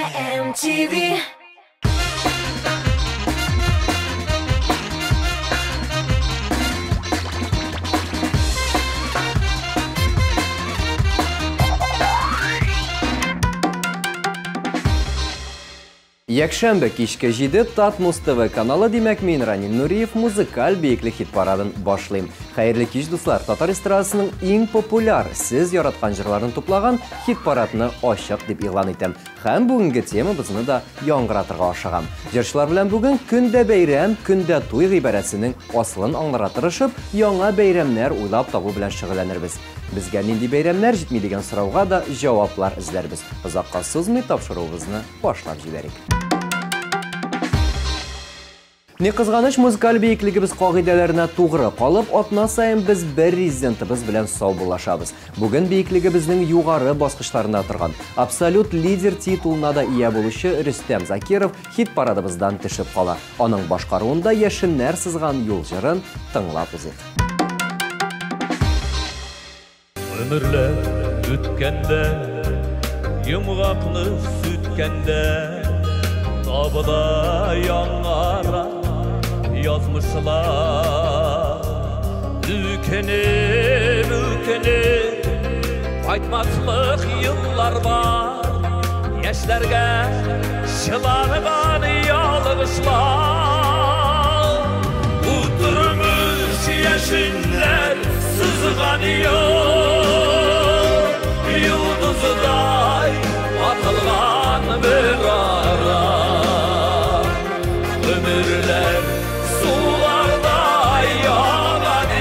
MTV. Якшәмбе кичке 7 Татмус ТВ каналы демәк мен Ранил Нуриев музыкаль бейеклек хит парадын башлыйм. Хәерле кич дуслар, татар эстрадасының иң популяр, сез яраткан җырларын туплаган хит парадны ачык дип игълан итәм. Һәм бүгенге темабызны да яңгыратырга ашыгам. Җырчылар белән бүген көндә бәйрәм, көндә туй гыйбарәсенең аслын аңлара тырышып, яңа бәйрәмнәр уйлап табу белән шөгыльләнербез. Безгә нинди бәйрәмнәр җитми дигән сорауга да җаваплар эзләрбез. Озакка сузмый тапшыруыбызны башлап җибәрик. Не кызганыч, музыкаль бейеклегебез кагыйдәләренә тугры калып, атна сайын без бер резидентыбыз белән саубуллашабыз. Бүген бейеклегебезнең югары баскычларында торган, абсолют лидер титулына да ия булучы Рөстәм Закиров хит парадыбыздан төшеп кала. Аның башкаруында яшеннәр сызган юл җырын тыңлап узыйк. Ömürler ütkende, yumgaklı sütkende, tabıda yanlara yazmışlar. Ülkenip, ülkenip, kaytmaslık yıllar var, yaşlarga şılargan yalgışlar. Uturmuş yaşınlar sızgan yol, yıldızday atılgan bir ara. Ömürler sularda yağan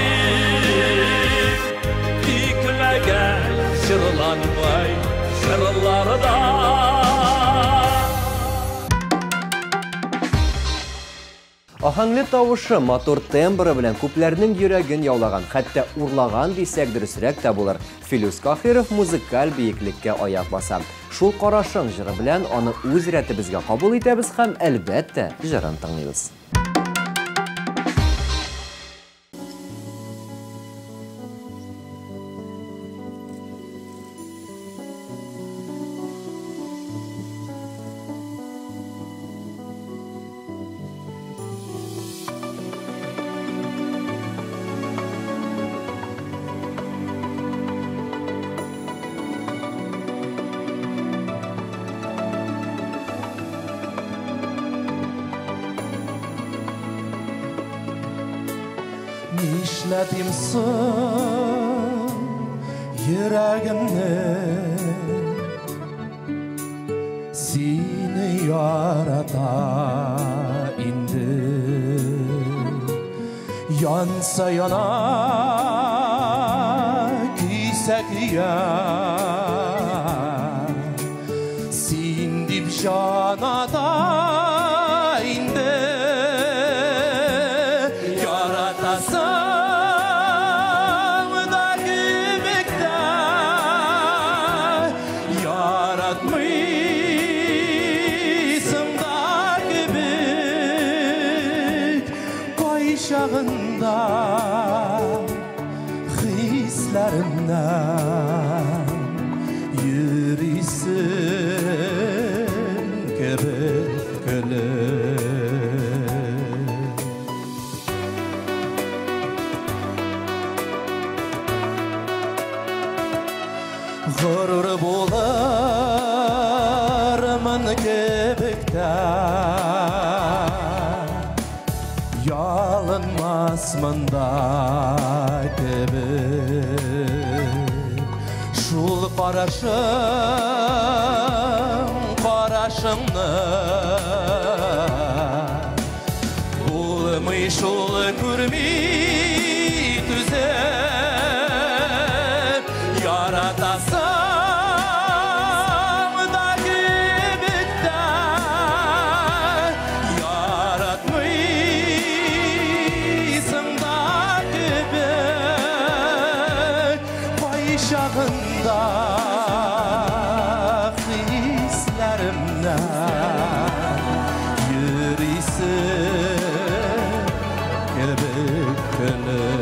dikmege şırlanmay şırlarda. Ахаңлы тавышы, мотор тембры белән күпләрнең йөрәген яулаган, хәтта урлаган дисәк дөресрәк тә булыр. Филүс Кахиров музыкаль биеклеккә аяк баса. Шул карашың җыры белән аны үз рәтебезгә кабул итәбез һәм әлбәттә җырын тыңлыйбыз. Nişlədim sən yüreğimni, seni yarata indi. Yansa yana, kıysa kıya, sindip janata indi. Şağında hislerimden yürüsün kebek gülüm. Gurur bularımın kebekten, yalınmasmında gibi. Şul paraşımны bulmay şul kurmi tüzep yaratasam da kibikten yaratmaysın da kibik payşağında hislerimden yürüsün kebek gülüm.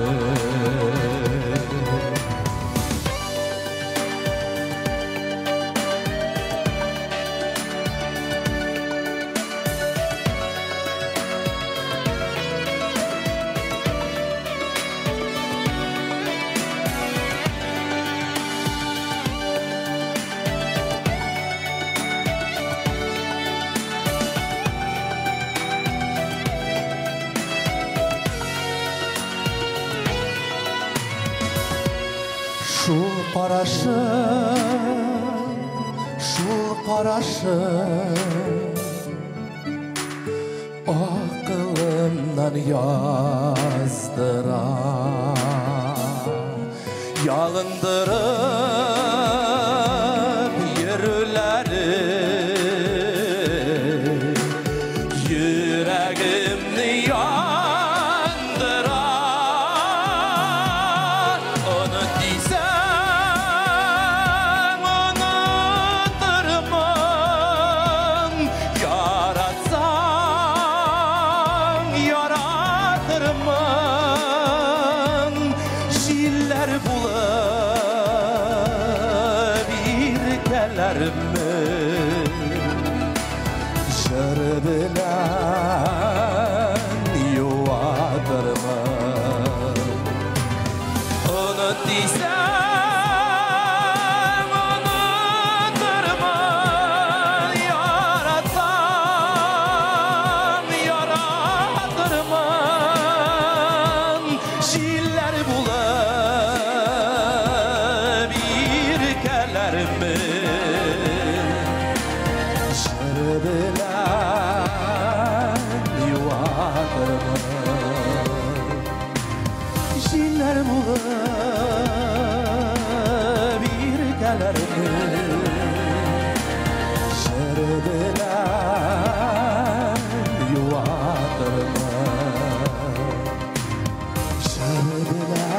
қарашың ақылымнан яздыра ялындырып ерулері yüreğimni yandıra onu diysem unuturman yaratsam yaratırman şiller bulup irkelerimi jır bilen yuvatırman unut diysem unuturman yaratsam yaratırman şiller bulup irkelerimi jır bilen Şiller bulup irkelerimi jır bilen yuvatırman jır bilen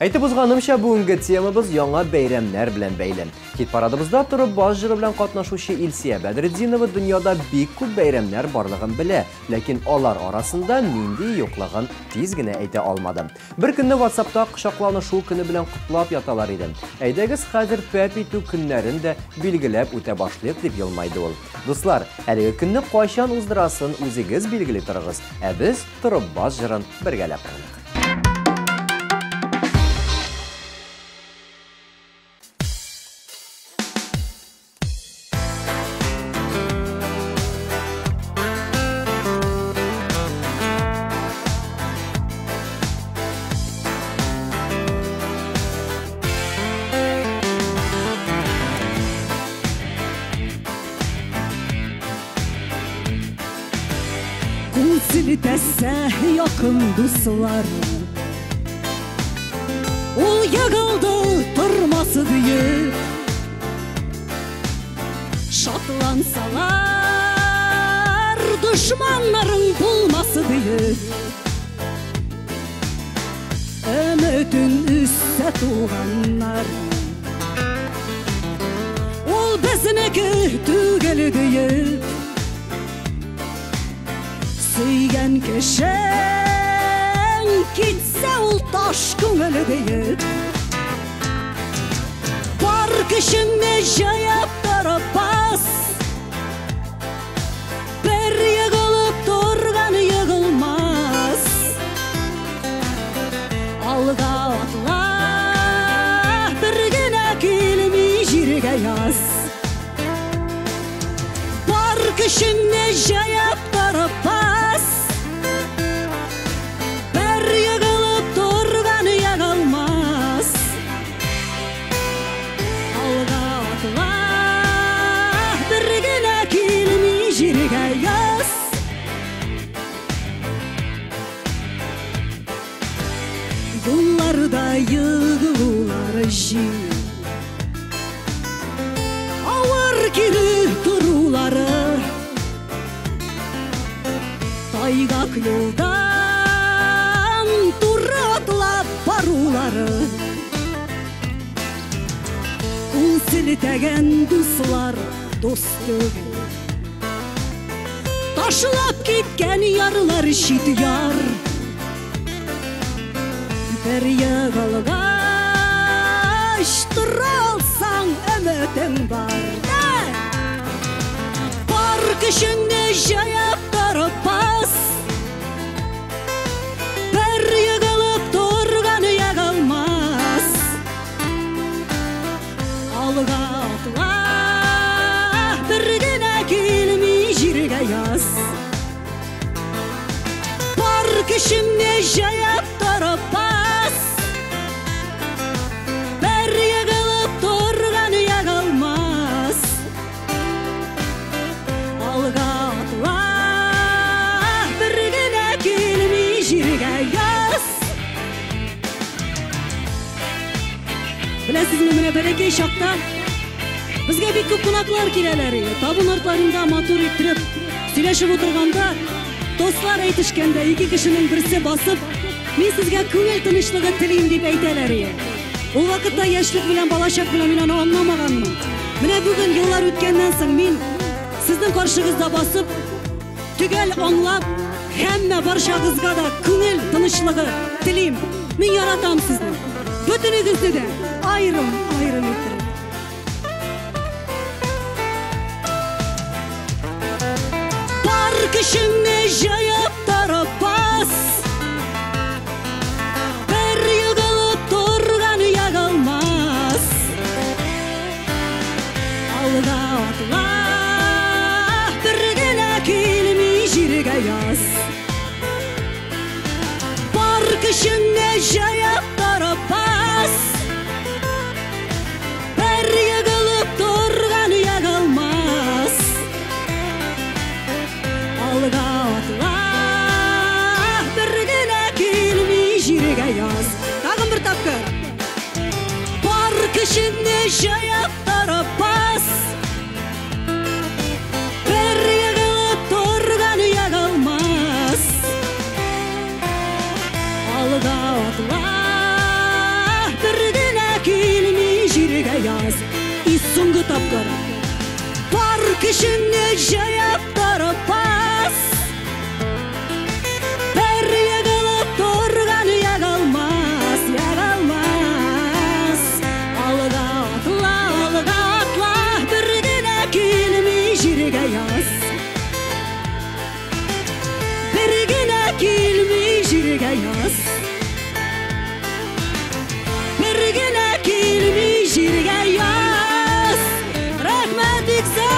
Әйтеп узганымча, бүгенге темабыз яңа бәйрәмнәр белән бәйле. Хит парадыбызда турып баш җыры белән катнашучы Илсия Бәдретдинова дөньяда бик күп бәйрәмнәр барлыгын белә, ләкин алар арасында нинди юклыгын тиз генә әйтә алмады. Бер көнне WhatsApp'та кочакланышу көне белән кутлап яталар иде. Әйдәгез хәзер пәп итү көннәрен дә билгеләп үтә башлыйк дип елмайды ул. Дуслар, әлеге көнне кайчан уздырасын үзегез билгели торыгыз, ә без турып баш җырын бергәләп кылыйк. Siltese yakın dostlar o yığıldı durması diye şatlansalar düşmanların bulması diye ümitin üstse tuğanlar o bizniki tügeli diye Söygen keşen gitse ul taş köngülü deyip Var kişimde jayap tarabas Bir yığılıp durgan yığılmaz Alga atla bir güne kilimi jirge yaz Var kişimde jayap tarabas Bunlarda yığılar jin Ağır girip duruları Taygak yoldan duratlap baruları Kul siltegen dostlar dost gögü Taşlap gitken yarlar şit yar Bir yığılgaş duralsan ümitim var Var kişinde jayap tarabas Bir yığılıp durgan yığılmaz kişimne jayap tarapas bir yığılıp durgan yağılmaz alga atla birgine kelmi jirge yaz bilasizmi mine berekey şakta bizge bir ko'p qonaqlar kelalar tabun ortlarında motor ettirib söyleshib o'tirganda do'stlar aytishganda ikki kishining birisi bosib men sizga ko'ngil tinchligi tilayim deb aytalar edi. U vaqtda yoshlik bilan balashak bilan men uni anlamaganman. Mana bugun yillar o'tgandan so'ng men sizning qarshingizda bosib tugal anglab hamma barchangizga da ko'ngil tinchligi tilayim. Men yaratam sizni. Butuningizda ayrim ettirib kişimne jayap tarapas bir yığılıp durgan yağılmaz alga atla birgine kelmi jirge yaz bar kişimne jayap tarapas bir yığılıp durgan yağılmaz alga atla birgine kelmi jirge yaz tag'in bir tapkir bor kishini jayap tarapas bir yig'ilib turgan yig'ilmas alga atla birgine kelmi jirge yaz so'nggi tapkir bor kishini jayap tarapas bir yig'ilib turgan yig'ilmas alga atla birgina kelmi jirge yaz birgina kelmi jirge yaz birgina kelmi jirge yaz rahmat ikzar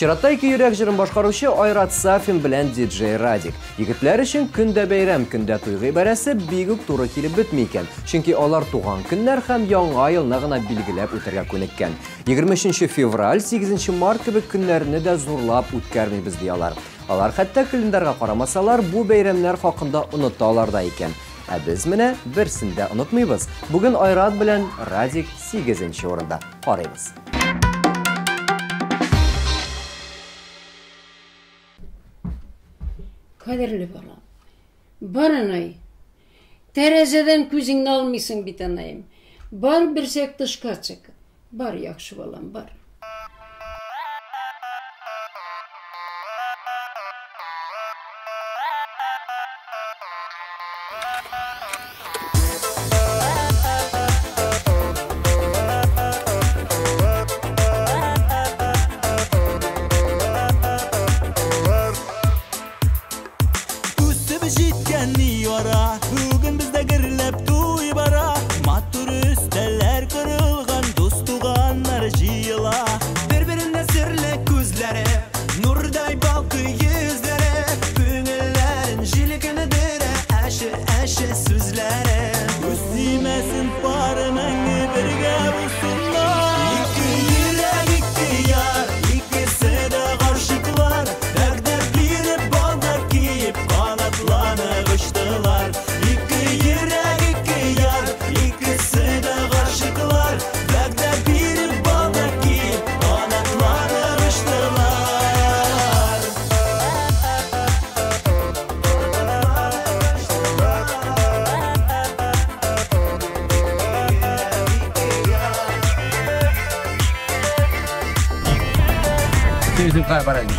Чиратта ике йөрәк җырын башкаручы Айрат Сафин белән диджей Радик. Егетләр өчен көндә бәйрәм, көндә туй гыйбарәсе бик үк туры килеп бетми икән. Чөнки алар туган көннәр һәм яңа елны гына билгеләп үтәргә күнеккән. 23 февраль, 8 март кебек көннәрне дә зурлап үткәрмибез диялар. Алар хәтта календарга карамасалар, бу бәйрәмнәр хакында оныталар да икән. Ә без менә берсен дә онытмыйбыз. Бүген Айрат белән Радик 8 урында. Карыйбыз. Kaderli balam, bar anay, terezeden күзіңді almıysan bit anayım. Bar bir sek dışka çık, bar yakşı balam, bar. Bugün bizde gırlep duy bara Matur üsteler kırılgan Dostuğanlar jıyıla Birbirine sirle gözlere Nurday balkı yüzlere Bünüllerin jilikini dire Eşe sözlere Üstümesin parmağını birge bulsunlar İki yürek iki yar İkisi de karşıklar Derde girip baldak giyip Kanatlanı kıştılar İki yürek iki yar İkisi de karşıklar Derde girip baldak giyip Kanatlanı kıştılar Yüzükler barayım.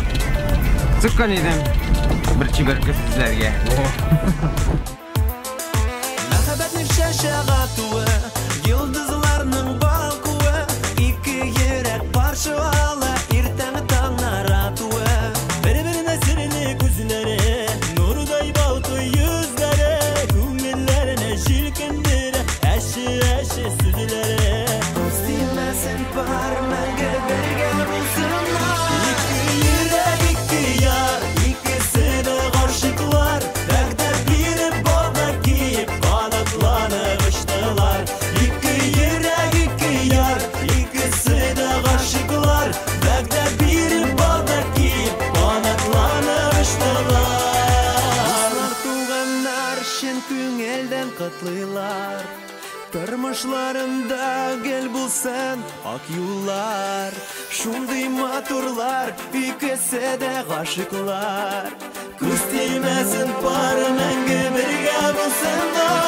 Sıkkan edim. Bir çiberki sizlerge. Merhabatın şaşağı Yıldızlarının balkuı İki yürek parçalı İrtemi tanlar atığı Birbirine sirli gözleri Nurday balkı yüzleri Ümillerine jilkindire Eşi süzleri Üstümesin parmağı birge bulsunlar yollar Tırmışlarında gel bulsan ak yollar Şunday maturlar ikisi de aşıklar Kız değmesin parmenge birge bulsanlar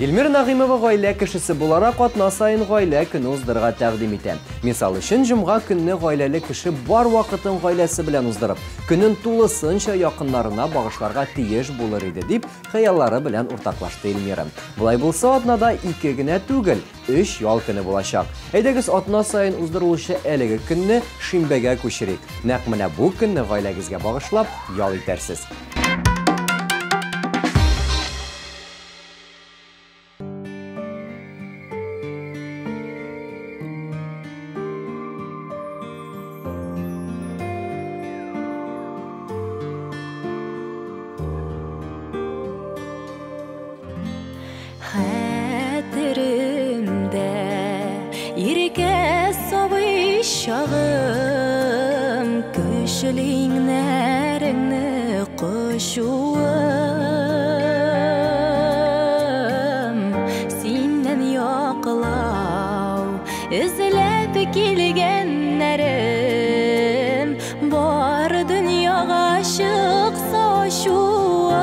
Эльмира Нағимова гаилә кешесе буларак атна сайын гаилә көне уздырырга тәкъдим итә. Мисал өчен җомга көнне гаиләле кеше бар вакытын гаиләсе белән уздырып, көнен тулысынча якыннарына багышларга тиеш булыр иде дип хыяллары белән уртаклашты Эльмира. Булай булса атнада 2 генә түгел, 3 ял көне булачак. Әйдәгез атна сайын уздырылучы әлеге көнне шимбәгә күчерик. Нәкъ менә бу көнне гаиләгезгә багышлап ял итәрсез. Şağım köşelinlerini koşuğum Sinden yoklav izlep gelgenlerim Bar dünyaga aşık saşuğum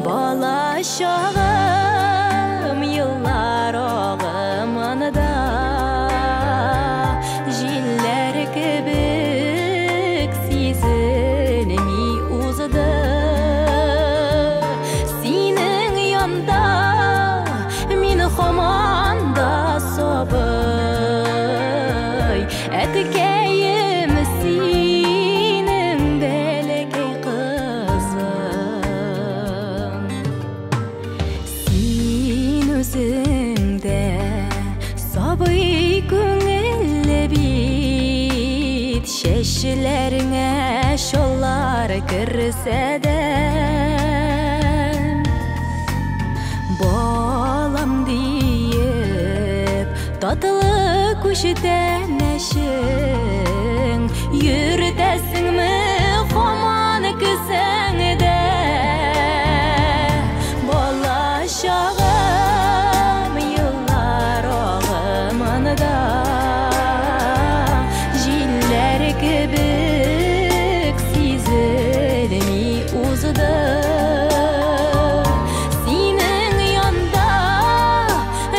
Bala şağım yıllar ağımında Әткәйем синең бәләкәй кызың Син үзең дә сабый күңелле бит Чәчләреңә шоллар керсә дә Балам диеп татлы күчтән Әшең йөртәсеңме һаман көсәңдә Бала чагым еллар агымында Җилләр кебек сизелми узды Синең янда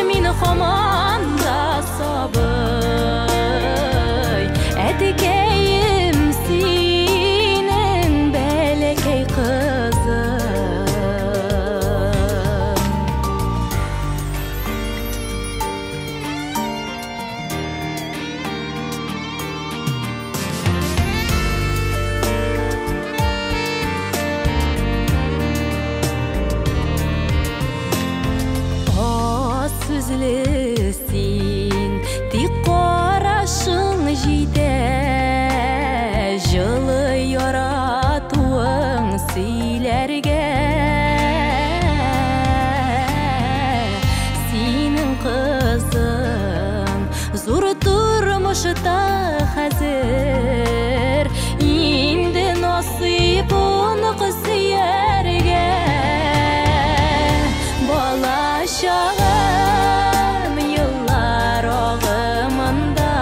мин һаман да сабыр Әткәйем синең бәләкәй кызың Аз сүзле син тик карашың җитә Жылы яратуың сөйләргә Синең кызың зур тормышта хәзер Инде насыйп уны сөяргә Бала чагым еллар агымында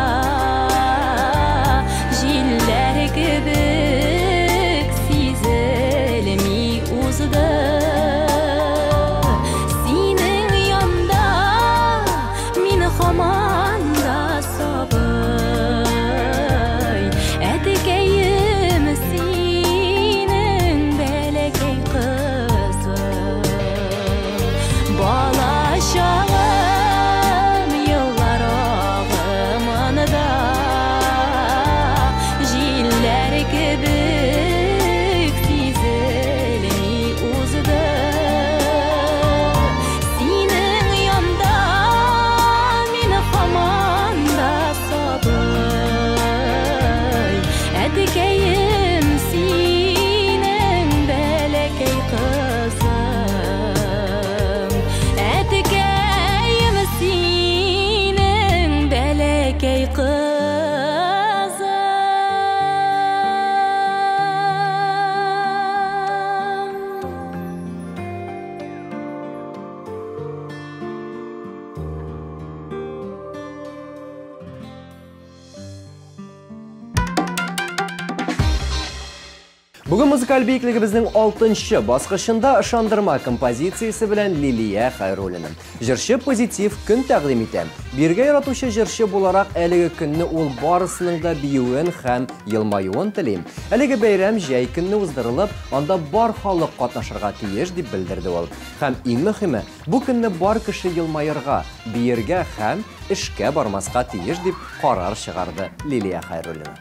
Бүген музыкаль бейіклігіміздің 6-нчы басқышында ышандырма композициясы белән Лилия Хайруллина. Җырчы позитив көн тәкъдим итә. Биргә яратучы җырчы буларак әлеге көнне ул барысының да биюен һәм елмаюын телим. Әлеге бәйрәм җәй көнне уздырылып, анда бар халык катнашырга тиеш дип белдерде ул. Һәм иң мөһиме, бу көнне бар кеше елмаерга, биергә һәм эшкә бармаска тиеш дип карар чыгарды Лилия Хайруллина.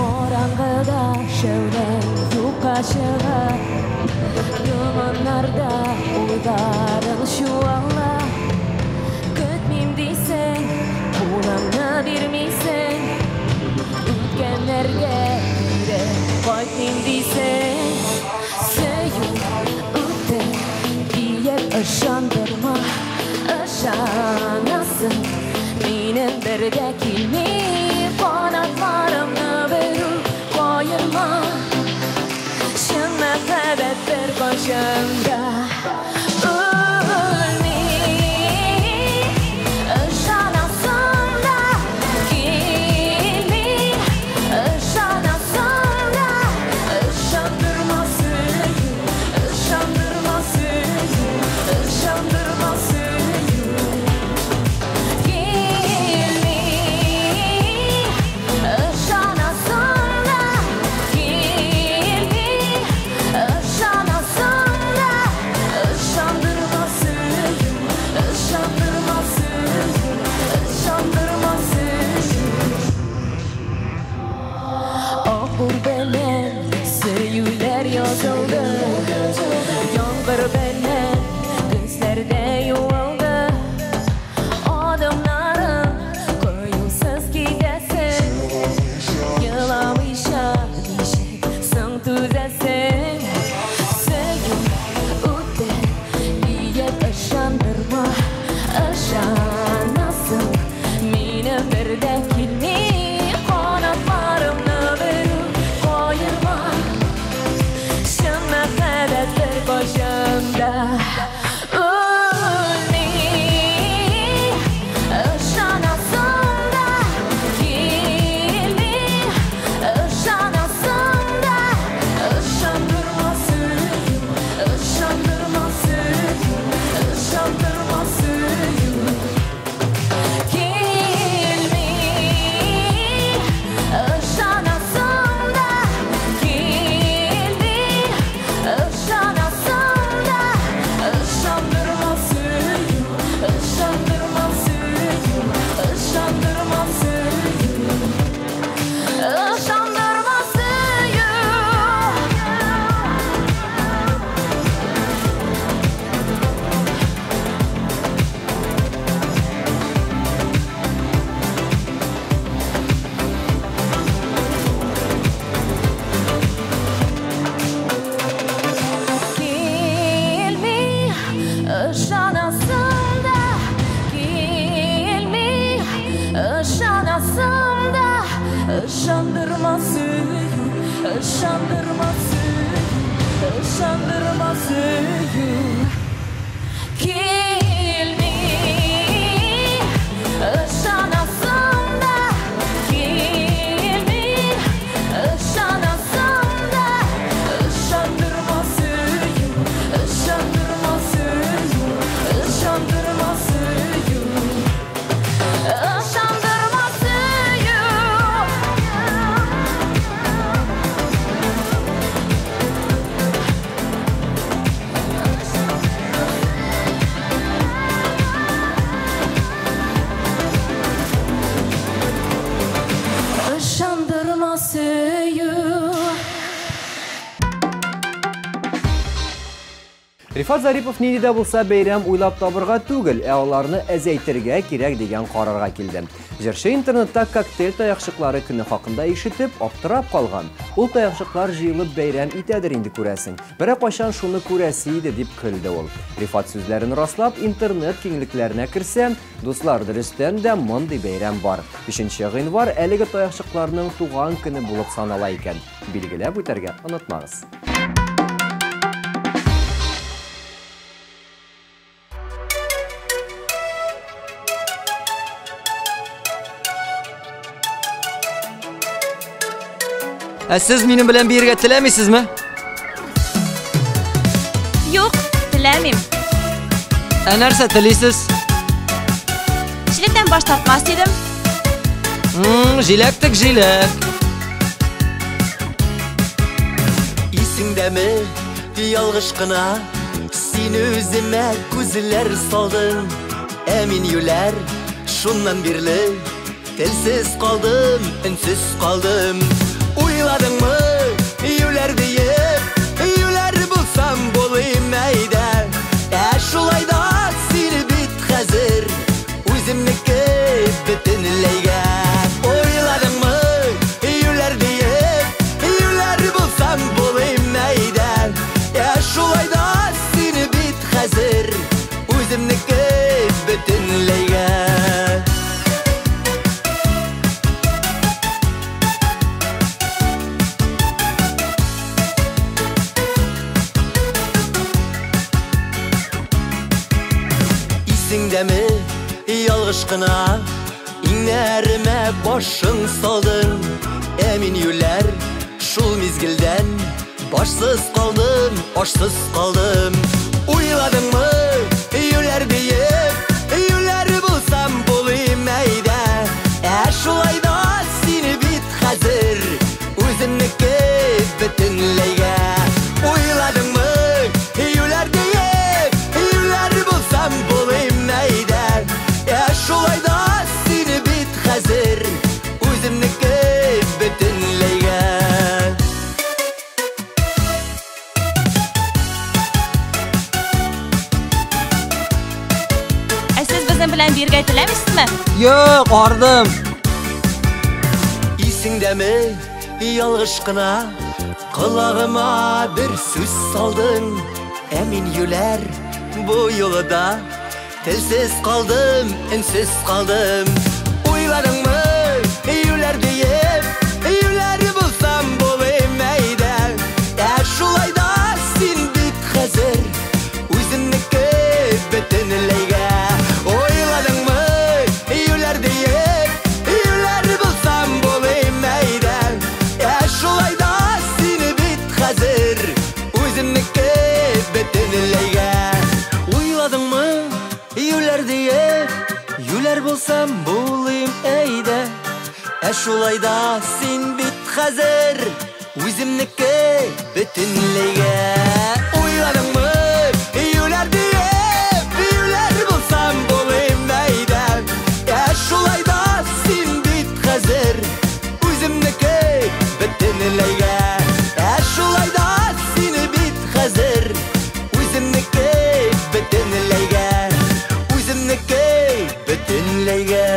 Orangıda şölen yukaşığa Dumanlarda uygarın şu anla Kötmeyim deysen, kulağına birmeysen Ütkenlerge güre koytayım deysen Söyün ütte diyep ışandırma Işanasın benim berdekilmi Kanatlarımı verip koyurma Şınma sebepler başımda Рифат Зарипов ниндә булса бәйрәм уйлап табырга түгел, аларны әзәйтергә кирәк дигән карарга килде. Җырчы интернетта коктейль таякчыклары көне хакында ишетеп, аптырап калган. Ул таякчыклар җыелып бәйрәм итәдер инде күрәсең. Берәр кайчан шуны күрәсе иде дип көлде ул. Рифат сүзләрен раслап интернет киңлекләренә керсәм, дуслар, дөрестән дә мондый бәйрәм бар. 5 гыйнвар әлеге таякчыкларның туган көне булып санала икән. Билгеләп үтәргә онытмагыз. Siz benim bilen bir yerge tiləmisizmi? Yo'q, tiləmim. Nerse tilisiz? Jilekdən baş tartmaz dedim. Jilektik jilek. Isingdəmi, yalğış qına, seni özüme gözler saldın. Emin yülər, şundan birli, telsiz kaldım, ünsüz kaldım. Uyladın mı, yüler deyip, yüler bulsam bulayım eyde. Şulay da seni bit hazır, özümniki bütünleyge. Uyladın mı, yüler deyip, yüler bulsam bulayım eyde. Şulay da seni bit hazır, özümniki bütünleyge. Isingdəmi, yalğış qına, inlərime başın saldın. Emin yülər, şul mizgildən, başsız kaldım, aşsız kaldım. Uyladın mı, yülər deyip, yülər bulsam bulayım eyde. Şulay da seni bit hazır, özümniki bütünleyge. Uyladın mı, yülər deyip, yülər bulsam bulayım eyde. Şulay da seni bit hazır, özümniki bütünleyge. Siz bizim bilen birgə tiləmisizmi? Yok, ardım. Isingdəmi, yalğış qına, kulağıma bir söz saldın. Emin yülər, bu yolda telsiz kaldım, ünsüz kaldım. Uyladın mı, yüler deyip, yüler bulsam bulayım eyde. Şulay da sen bit hazır, özümniki bütünleyge. Uyladın mı, yüler deyip, yüler bulsam bulayım eyde. Şulay da sen bit hazır, özümniki bütünleyge. Uyladın mı, yüler diye, yüler bulsam bulayım eyde. Şulay da sen bit hazır, özümniki bütünleyge. Uyladın mı, yüler diye, yüler bulsam bulayım eyde. Şulay da sen bit hazır, özümniki bütünleyge. Şulay da sen bit hazır, özümniki bütünleyge. Özümniki bütünleyge.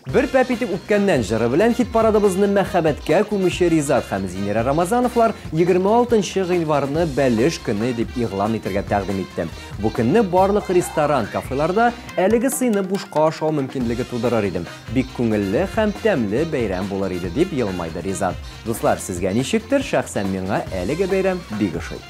Bir пәп итеп үткәннән җыры белән хит парадыбызны мәхәббәткә күмүче Ризат һәм Зинера Рамазановлар 26 гыйнварны бәлеш көне дип игълан итәргә тәкъдим итте. Бу көнне барлык ресторан, кафеларда әлеге сыйны бушка ашау мөмкинлеге тудырыр идем. Бик күңелле һәм тәмле бәйрәм булыр иде дип елмайды Ризат. Дуслар, сезгә ничектер? Шәхсән миңа әлеге бәйрәм бик ошый.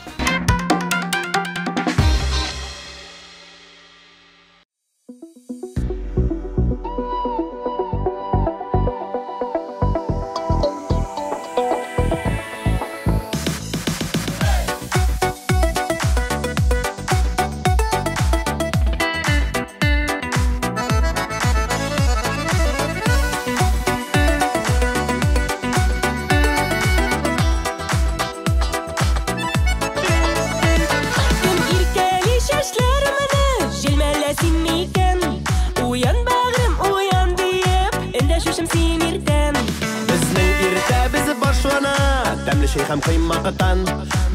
Әлемле шей һәм кыйммактан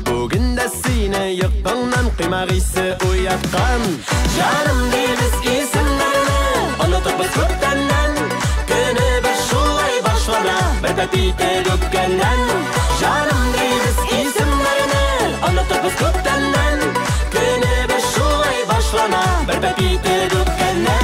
Бүген дә сине йокыңнан кыймак исе уяткан Җаным дибез исемнәрне Онытып без күптәннән Көнебез шулай башлана Бер тәпите күккәннән Җаным дибез исемнәрне Онытып без күптәннән Көнебез шулай башлана Бер тәпите күккәннән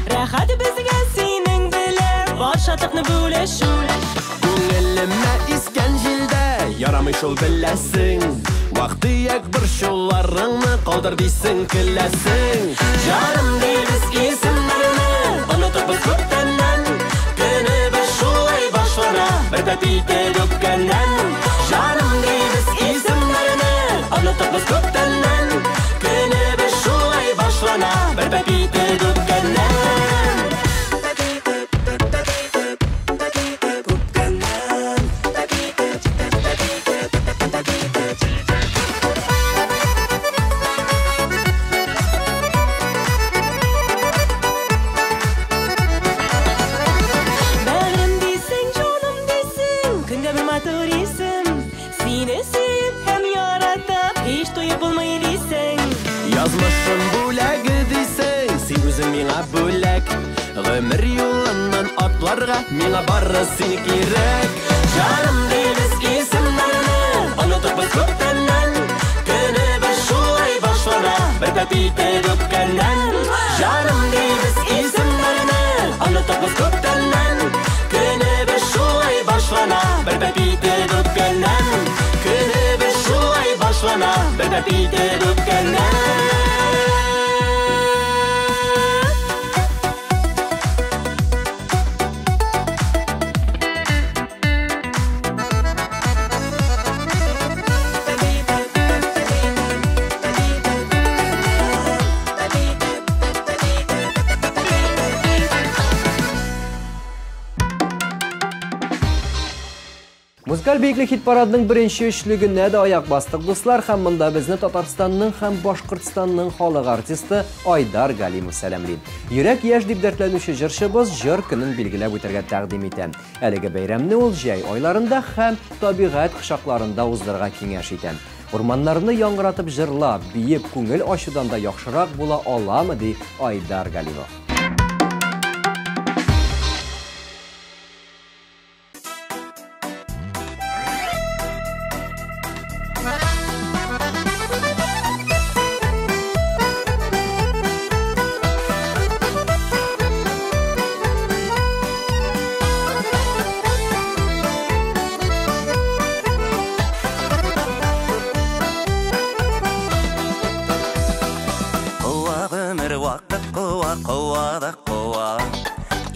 Рәхәт безгә синең белән бар шатлыкны бүлешү Күңелемә искән җилдә ярамый шул беләсең Вакыт бер шулларыңны калдыр дисең киләсең Җаным дибез исемнәрне онытып без күптәннән Көнебез шулай башлана бер тәпите күккәннән Җаным дибез исемнәрне онытып без күптәннән Көнебез шулай башлана бер тәпите күккәннән Язмышым бүләге дисең, син үзең миңа бүләк Гомер юлыннан атларга миңа бары син кирәк Җаным дибез исемнәрне онытып без күптәннән Көнебез шулай башлана бер тәпите күккәннән Җаным дибез исемнәрне онытып без күптәннән Көнебез шулай башлана бер тәпите күккәннән Көнебез шулай башлана бер тәпите күккәннән Музыкаль бейеклек хит парадының беренче өчлегенә дә аяк бастык, дуслар, һәм монда безне Татарстанның һәм Башкортстанның халык артисты Айдар Галимов сәламли. Йөрәк яшь дип дәртләнүче җырчыбыз җыр көнен билгеләп үтәргә тәкъдим итә. Әлеге бәйрәмне ул җәй айларында һәм табигать кочакларында уздырырга киңәш итә. Урманнарны яңгыратып җырлап, биеп күңел ачудан да яхшырак була аламы ди Айдар Галимов.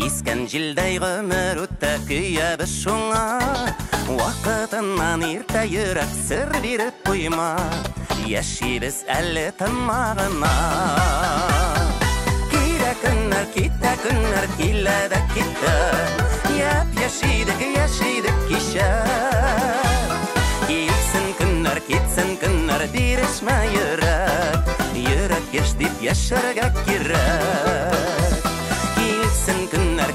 Искән җилдәй гомер үтә көябез шуңа Вакытыннан иртә йөрәк сер биреп куйма Яшибез әле тынмагына Кирә көннәр, китә көннәр, килә дә китә Яшидек кичә Китсен көннәр, бирешмә йөрәк Йөрәк яшь дип яшәргә кирәк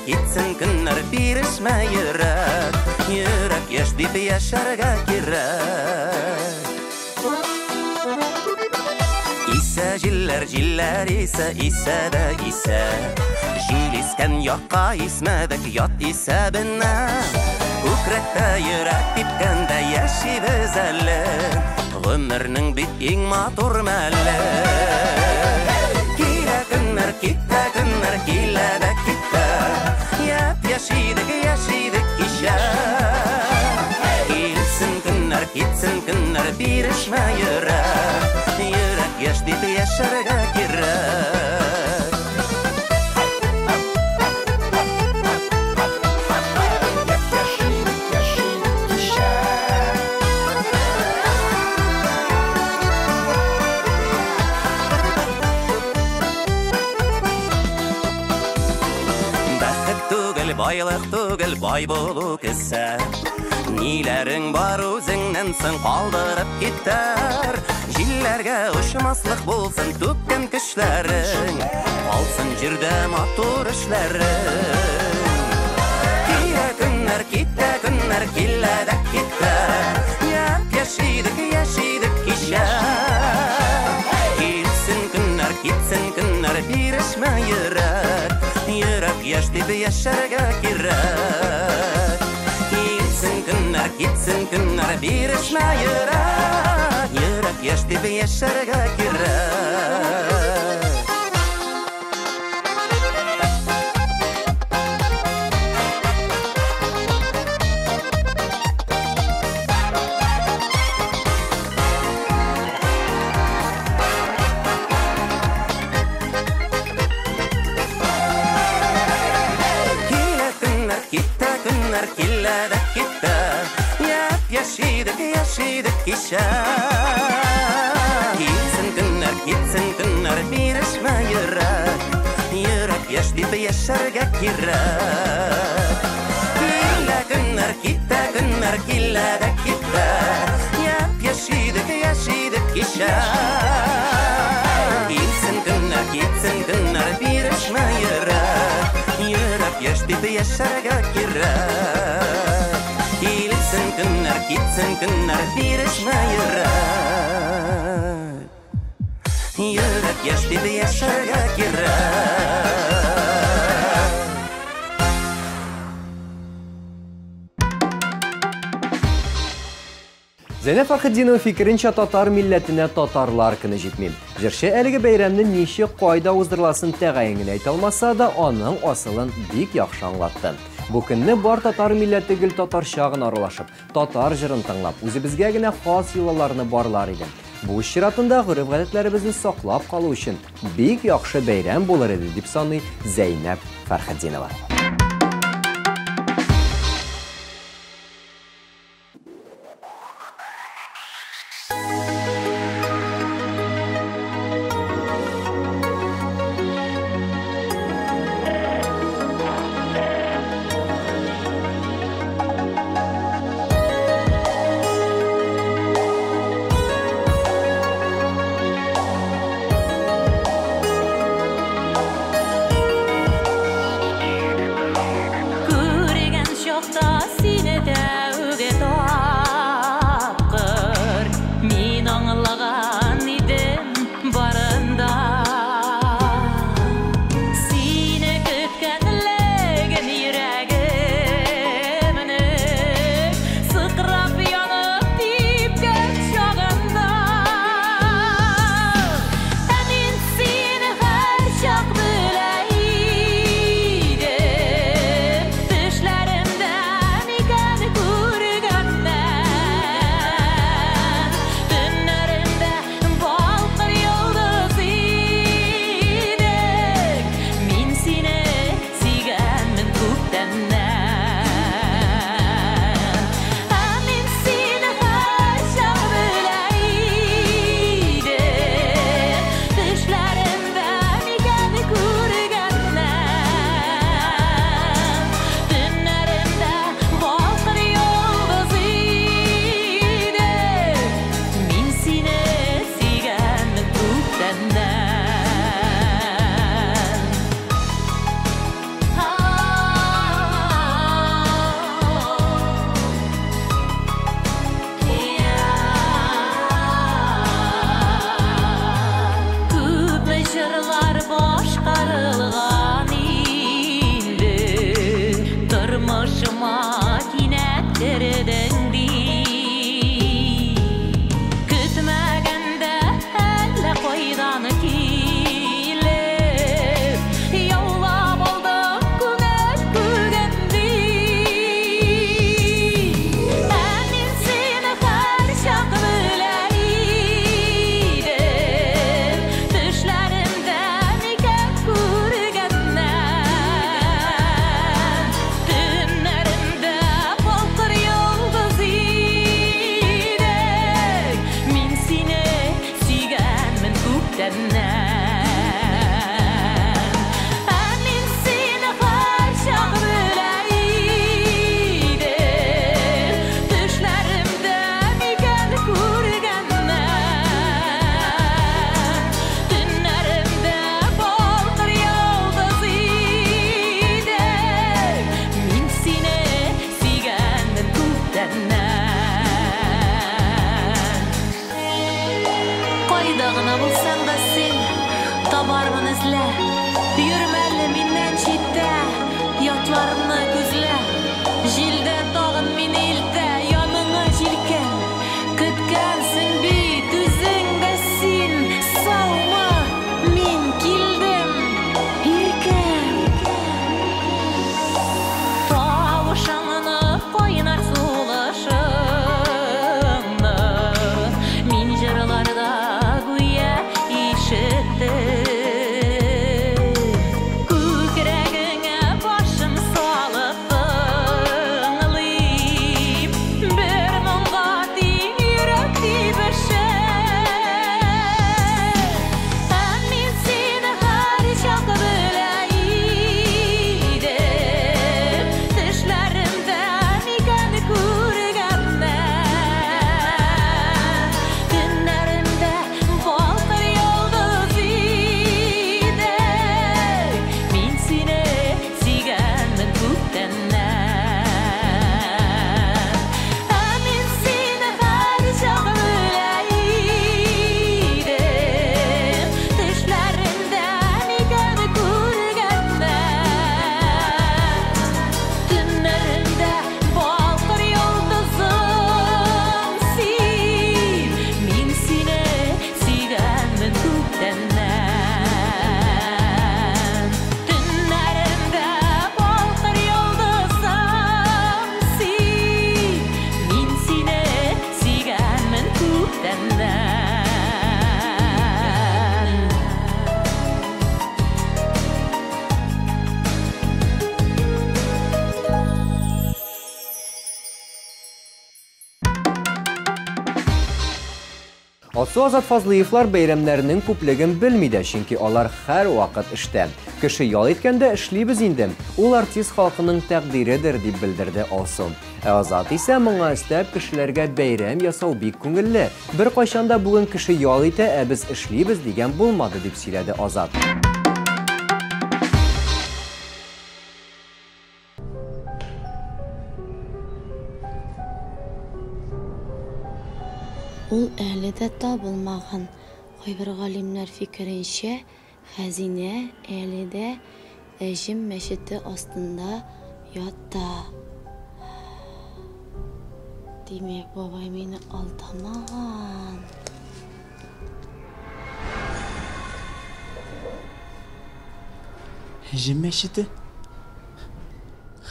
Китсен көннәр, бирешмә йөрәк Йөрәк яшь дип яшәргә кирәк Исә җилләр исә, исә дә исә Җил искән якка исмәдек ят исәбенә Күкрәктә йөрәк типкәндә яшибез әле Гомернең бит иң матур мәле Килә көннәр, китә көннәр, килә дә китә Яшидек кичә Китсен көннәр, бирешмә йөрәк Йөрәк яшь дип яшәргә кирәк байлық түгел бай болу кісі. Нилерің бар өзіңнен соң қалдырып кеттер. Жиллерге ұшмаслық болсын төккен күшлерің, алсын жүрді матур ішлерің. Кетті күннер келеді кетті, яшидік кеше. Кетсін күннер берішме Йөрәк яш деп яшәргә кирәк. Кетсін күннер берішме Йөрәк яш деп яшәргә кирәк. Келеді кетті, яшидік кеше. Кетсін күннер берішме Йөрәк яш деп яшәргә кирәк. Кетті күннер келеді кетті, яшидік кеше. Кетсін күннер берішме Йөрәк яш деп яшәргә кирәк. Кетсін күннер берішме Йөрәк яш деп яшәргә кирәк. Зәйнәп Фәрхетдинова фикеренчә, татар милләтенә татарлар көне җитми. Җырчы әлеге бәйрәмне ничек кайда уздырыласын тәгаен генә әйтә алмаса да, аның асылын бик яхшы аңлатты. Бу көнне бар татар милләте гел татарча гына аралашып, татар җырын тыңлап, үзебезгә генә хас йолаларны барлар иде. Бу чиратында гореф-гадәтләребезне саклап калу өчен бик яхшы бәйрәм булыр иде дип саный Зәйнәп Фәрхетдинова. Sağına bulsan da sen tabarmın izle. Yürümeli minnen çitte yatlarını gözle. Jilde dağın min ilde yanına jilken. Kütkensin bir düzünde sin. Salma min kildim irken. Tavuşanını koynar sulaşını. Min jaralarda güya işitti. Kükrегіңе başım salıp ыңылып. Bir мұңға дейін yürek тибіші. Мен сені her çok bileydim. Düşlerimden ikeni көргенмен. Günlerimde balkır yıldız idi. Men seni suyganman ko'kdandan. Men seni har çok bileydim. Düşlerimden ikeni көргенмен. Günlerimde balkır yıldızım sen. Men seni suyganman ko'kdandan. Günlerimde balkır yıldızım sen. Men seni suyganman ko'kdandan. Осы Азат Фазлыевлар бәйрәмнәренең күплеген белмидә, чөнки алар һәр вакыт эштә. Кеше ял иткәндә эшлибез инде. Ул артист халкының тәкъдиредер дип белдерде Алсу. Азат исә моңа өстәп кешеләргә бәйрәм ясау бик күңелле. Бер кайчанда бүген кеше ял итә, ә без эшлибез дигән булмады дип сөйләде Азат. Ул әле дә табылмаган. Кайбер галимнәр фикеренчә, хәзинә әле дә Әҗем мәчете астында ята. Димәк, бабай мине алдамаган. Әҗем мәчете?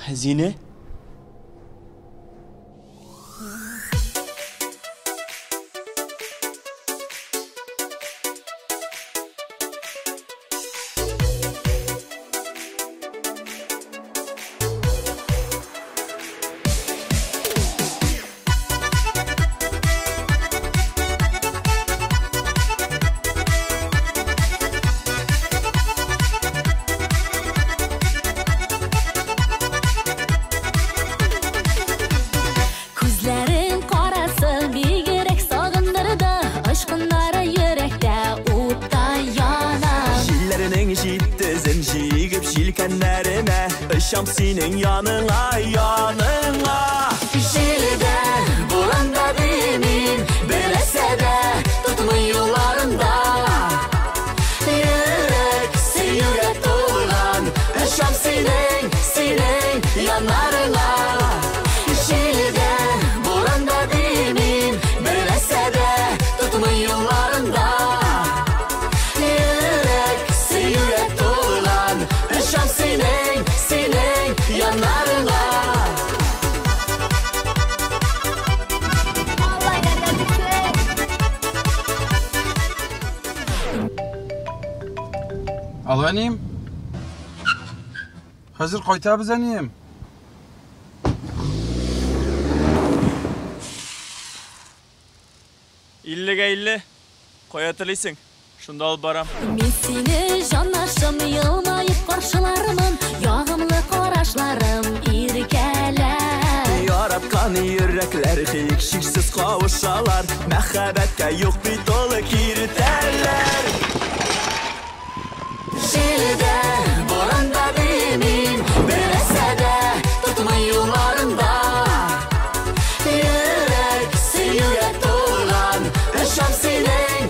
Хәзинә? Күзләрен карасы бигрәк сагындырды. Ышкыннары йөрәктә утта яна. Җилләренең җиттезен җигеп җилкәннәремә, очам синең яныңа, яныңа. Җилдә, буранда мин беләсә дә тотмый юлларында. Йөрәк сөюгә тулган, очам синең янарыңа. Җилдә, буранда мин беләсә дә тотмый юлларында. Йөрәк сөюгә тулган, очам синең янарыңа. Алло, әнем. Хәзер кайтабыз, әнем. Иллегә илле. Кая телисең? Шунда алып барам. Мен сине жанашым, елмаеп каршылармын, ягымлы карашларым иркәләр. Яраткан йөрәкләр һичшиксез кавышалар, мәхәббәткә юк бит ул киртәләр. Җилдә, буранда мин беләсә дә тотмый юлларында. Йөрәк сөюгә тулган, очам синең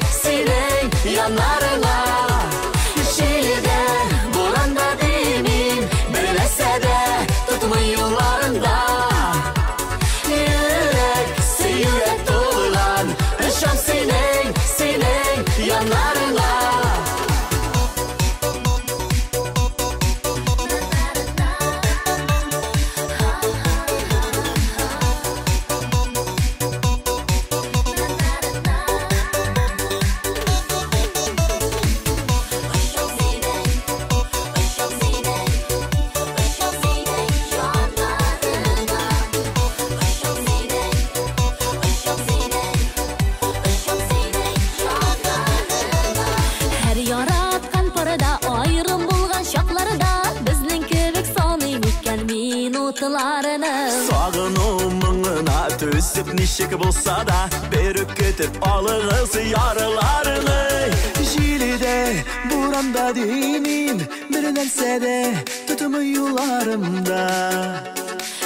nişik bulsa da berip ketip alığız yarılarını. Jilide buranda deymin bir nersede tutumu yularımda.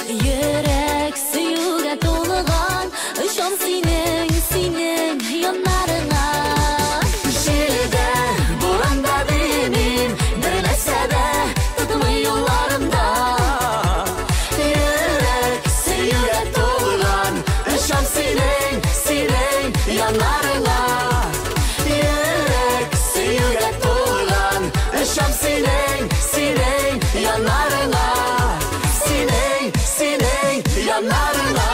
Yürek suyuga to'lg'an ishon sening yonlarına. Jilide buranda deymin bir nersede tutumu yularımda. Yürek suyuga to'lg'an ishon sening yonlarına. Yürek suyuga to'lg'an ishon sening yonlarına. Sening yanlarına.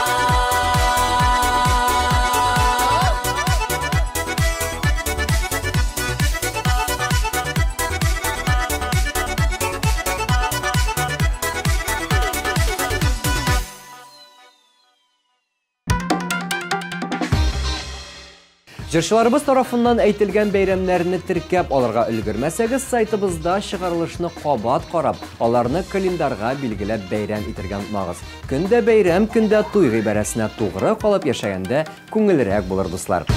Жырчыларыбыз тарафыннан әйтелгән бәйрәмнәрне теркәп алырга өлгермәсәгез, сайтыбызда чыгарылышны кабат карап, аларны календарга билгеләп бәйрәм итергән унагыз. Көндә бәйрәм, көндә туй гыйбарәсенә тугры калып яшәгәндә күңелрәк булыр дуслар.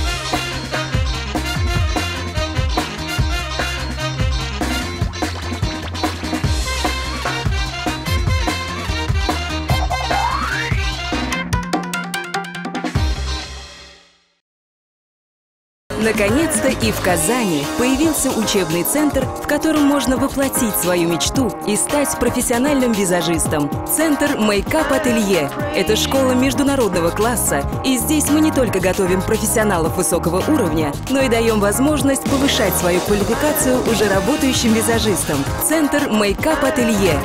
Наконец-то и в Казани появился учебный центр, в котором можно воплотить свою мечту и стать профессиональным визажистом. Центр Мейкап Ателье – это школа международного класса, и здесь мы не только готовим профессионалов высокого уровня, но и даем возможность повышать свою квалификацию уже работающим визажистам. Центр Мейкап Ателье.